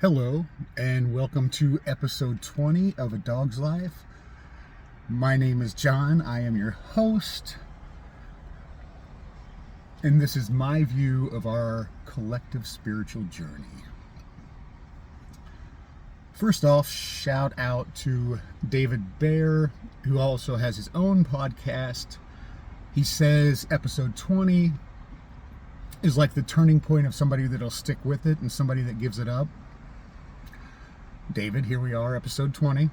Hello, and welcome to episode 20 of A Dog's Life. My name is John. I am your host, and this is my view of our collective spiritual journey. First off, shout out to David Baer, who also has his own podcast. He says episode 20 is like the turning point of somebody that'll stick with it and somebody that gives it up. David, here we are, episode 20.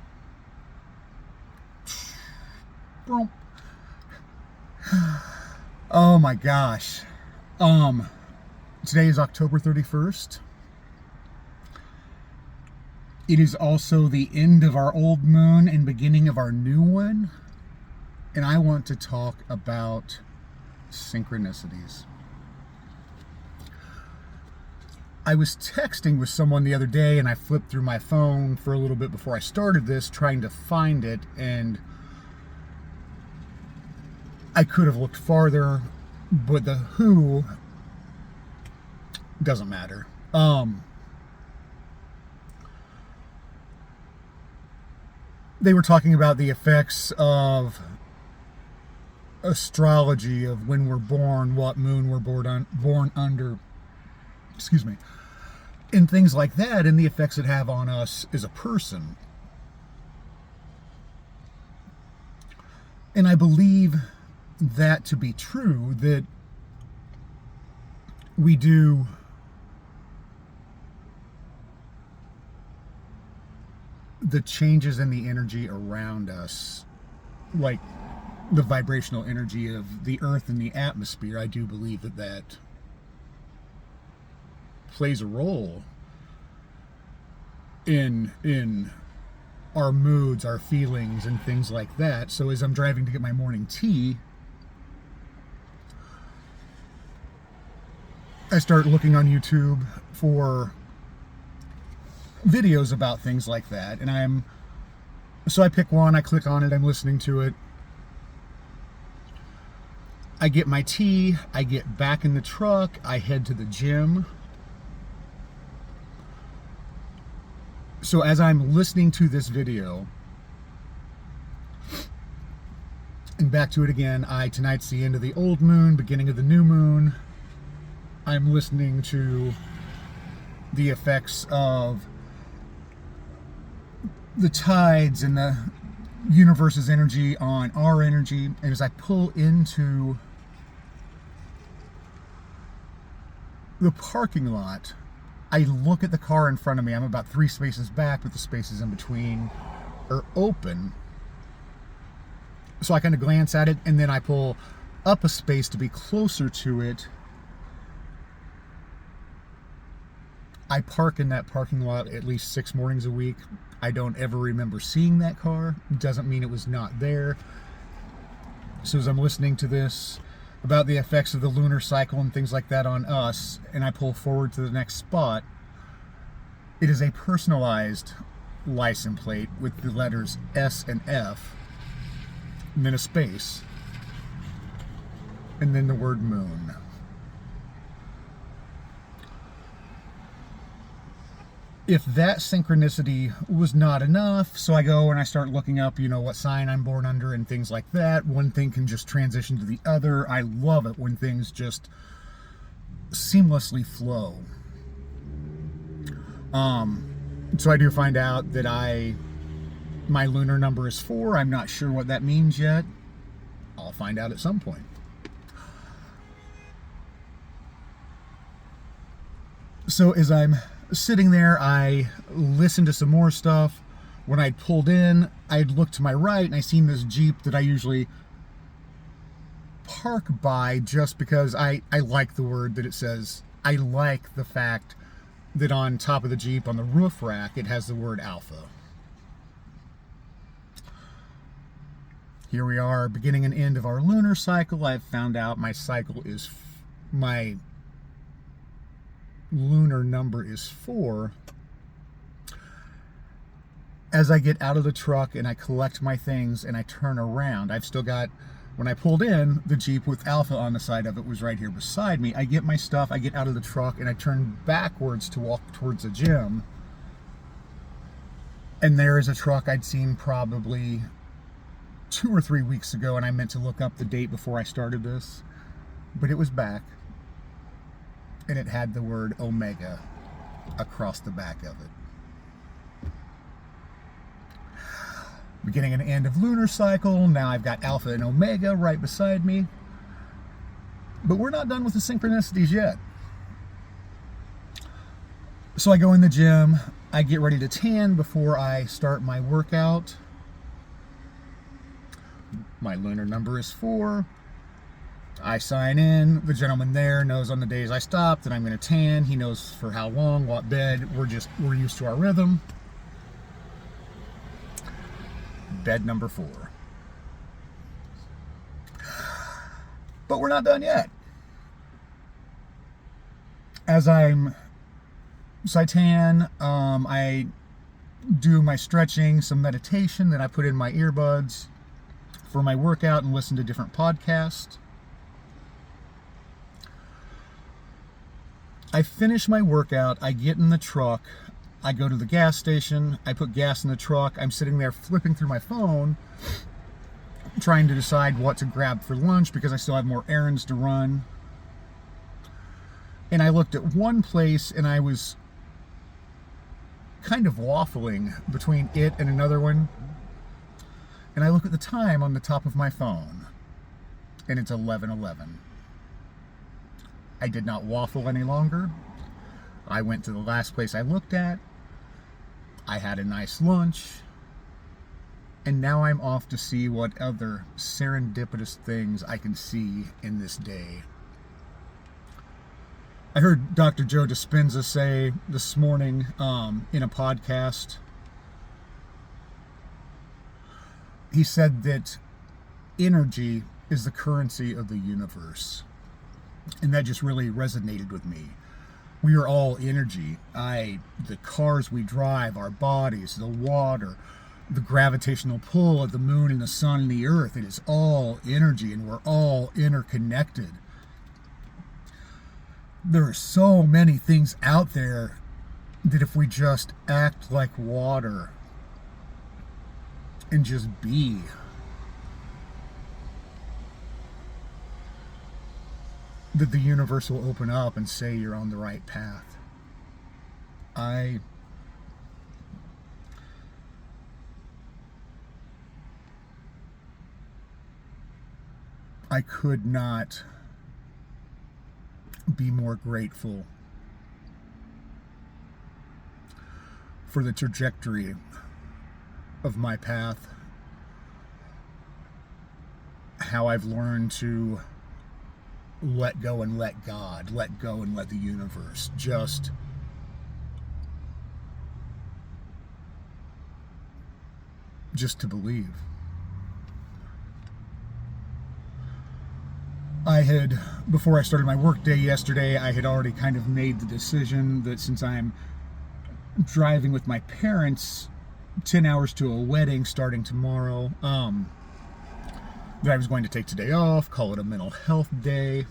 Oh my gosh. Today is October 31st. It is also the end of our old moon and beginning of our new one. And I want to talk about synchronicities. I was texting with someone the other day and I flipped through my phone for a little bit before I started this, trying to find it, and I could have looked farther, but the who doesn't matter. They were talking about the effects of astrology, of when we're born, what moon we're born under, and things like that, and the effects it have on us as a person. And I believe that to be true, that we do the changes in the energy around us, like the vibrational energy of the earth and the atmosphere. I do believe that plays a role in our moods, our feelings, and things like that. So as I'm driving to get my morning tea, I start looking on YouTube for videos about things like that, and so I pick one, I click on it, I'm listening to it. I get my tea, I get back in the truck, I head to the gym. So as I'm listening to this video, and back to it again, tonight's the end of the old moon, beginning of the new moon. I'm listening to the effects of the tides and the universe's energy on our energy. And as I pull into the parking lot, I look at the car in front of me. I'm about 3 spaces back, but the spaces in between are open. So I kind of glance at it, and then I pull up a space to be closer to it. I park in that parking lot at least 6 mornings a week. I don't ever remember seeing that car. Doesn't mean it was not there. So as I'm listening to this about the effects of the lunar cycle and things like that on us, and I pull forward to the next spot, it is a personalized license plate with the letters S and F, and then a space, and then the word moon. If that synchronicity was not enough, so I go and I start looking up, what sign I'm born under and things like that. One thing can just transition to the other. I love it when things just seamlessly flow. So I do find out that my lunar number is 4. I'm not sure what that means yet. I'll find out at some point. So as I'm sitting there, I listened to some more stuff. When I'd pulled in, I'd looked to my right and I seen this Jeep that I usually park by, just because I like the word that it says. I like the fact that on top of the Jeep, on the roof rack, it has the word Alpha. Here we are, beginning and end of our lunar cycle. I've found out my lunar number is 4. As I get out of the truck and I collect my things and I turn around, I've still got, when I pulled in, the Jeep with Alpha on the side of it was right here beside me. I get my stuff, I get out of the truck, and I turn backwards to walk towards the gym. And there is a truck I'd seen probably 2 or 3 weeks ago, and I meant to look up the date before I started this, but it was back, and it had the word Omega across the back of it. Beginning and end of lunar cycle. Now I've got Alpha and Omega right beside me. But we're not done with the synchronicities yet. So I go in the gym, I get ready to tan before I start my workout. My lunar number is 4. I sign in. The gentleman there knows on the days I stop that I'm going to tan. He knows for how long, what bed. We're used to our rhythm. Bed number 4. But we're not done yet. As I tan, I do my stretching, some meditation, then I put in my earbuds for my workout and listen to different podcasts. I finish my workout, I get in the truck, I go to the gas station, I put gas in the truck, I'm sitting there flipping through my phone, trying to decide what to grab for lunch because I still have more errands to run. And I looked at one place and I was kind of waffling between it and another one. And I look at the time on the top of my phone, and it's 11:11. I did not waffle any longer. I went to the last place I looked at. I had a nice lunch. And now I'm off to see what other serendipitous things I can see in this day. I heard Dr. Joe Dispenza say this morning in a podcast, he said that energy is the currency of the universe. And that just really resonated with me. We are all energy. The cars we drive, our bodies, the water, the gravitational pull of the moon and the sun and the earth, it is all energy, and we're all interconnected. There are so many things out there that if we just act like water and just be, that the universe will open up and say you're on the right path. I could not be more grateful for the trajectory of my path, how I've learned to let go and let God, let go and let the universe just to believe. Before I started my work day yesterday, I had already kind of made the decision that since I'm driving with my parents 10 hours to a wedding starting tomorrow, that I was going to take today off, call it a mental health day.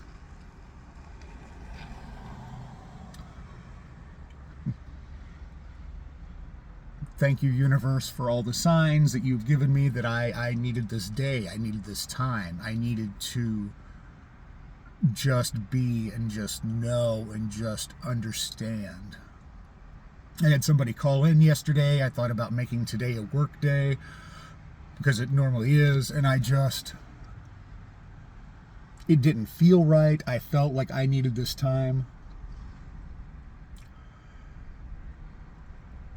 Thank you, universe, for all the signs that you've given me that I needed this day, I needed this time, I needed to just be and just know and just understand. I had somebody call in yesterday. I thought about making today a work day because it normally is, and it didn't feel right. I felt like I needed this time.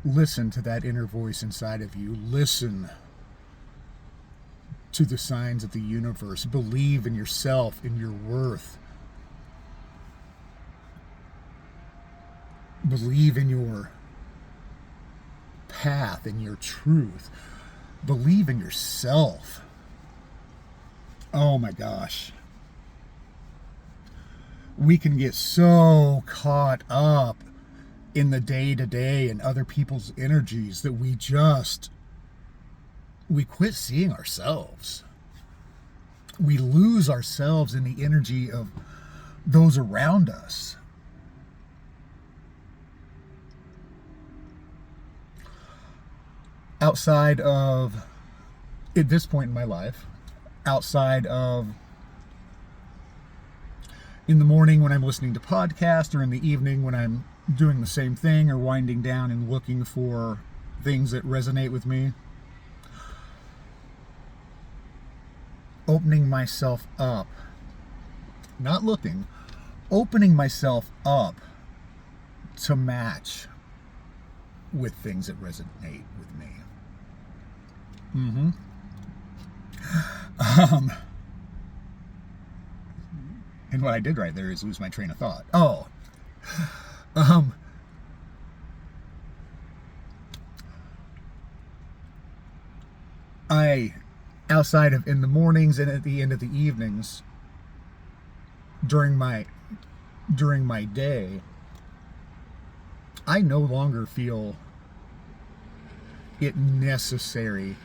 Listen to that inner voice inside of you. Listen to the signs of the universe. Believe in yourself, in your worth. Believe in your path, in your truth. Believe in yourself. Oh my gosh. We can get so caught up in the day-to-day and other people's energies that we quit seeing ourselves. We lose ourselves in the energy of those around us. outside of, at this point in my life, outside of in the morning when I'm listening to podcasts, or in the evening when I'm doing the same thing or winding down and looking for things that resonate with me, opening myself up, not looking, opening myself up to match with things that resonate with me. And what I did right there is lose my train of thought. I, outside of in the mornings and at the end of the evenings, during my day, I no longer feel it necessary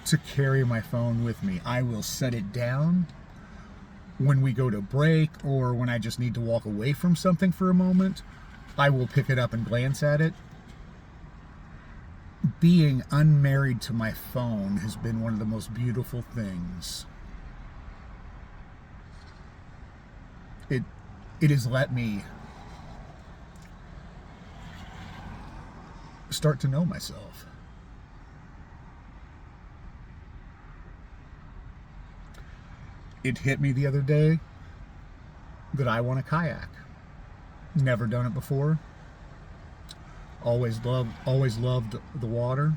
to carry my phone with me. I will set it down when we go to break, or when I just need to walk away from something for a moment. I will pick it up and glance at it. Being unmarried to my phone has been one of the most beautiful things. It has let me start to know myself. It hit me the other day that I want a kayak. Never done it before. Always loved the water.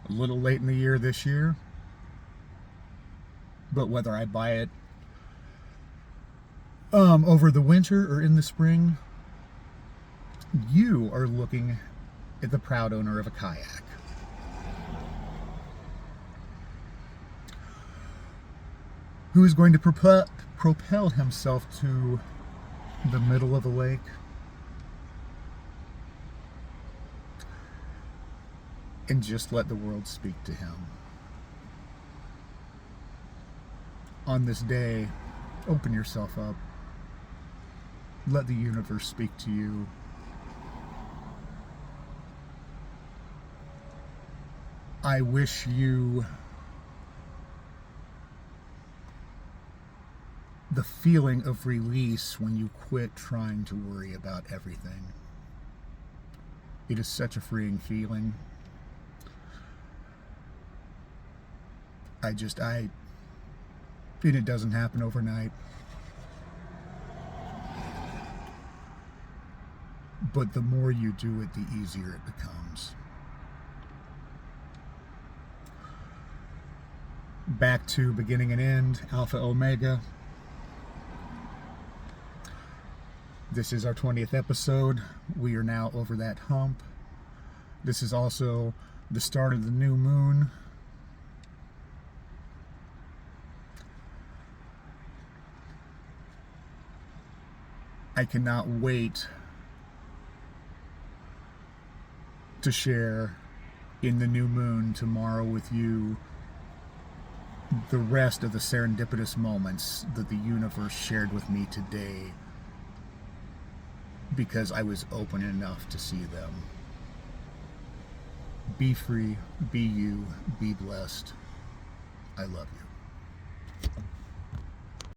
A little late in the year this year, but whether I buy it over the winter or in the spring, you are looking at the proud owner of a kayak. Who is going to propel himself to the middle of the lake and just let the world speak to him. On this day, open yourself up. Let the universe speak to you. I wish you the feeling of release when you quit trying to worry about everything. It is such a freeing feeling. And it doesn't happen overnight. But the more you do it, the easier it becomes. Back to beginning and end, Alpha Omega. This is our 20th episode. We are now over that hump. This is also the start of the new moon. I cannot wait to share in the new moon tomorrow with you the rest of the serendipitous moments that the universe shared with me today, because I was open enough to see them. Be free, be you, be blessed. I love you.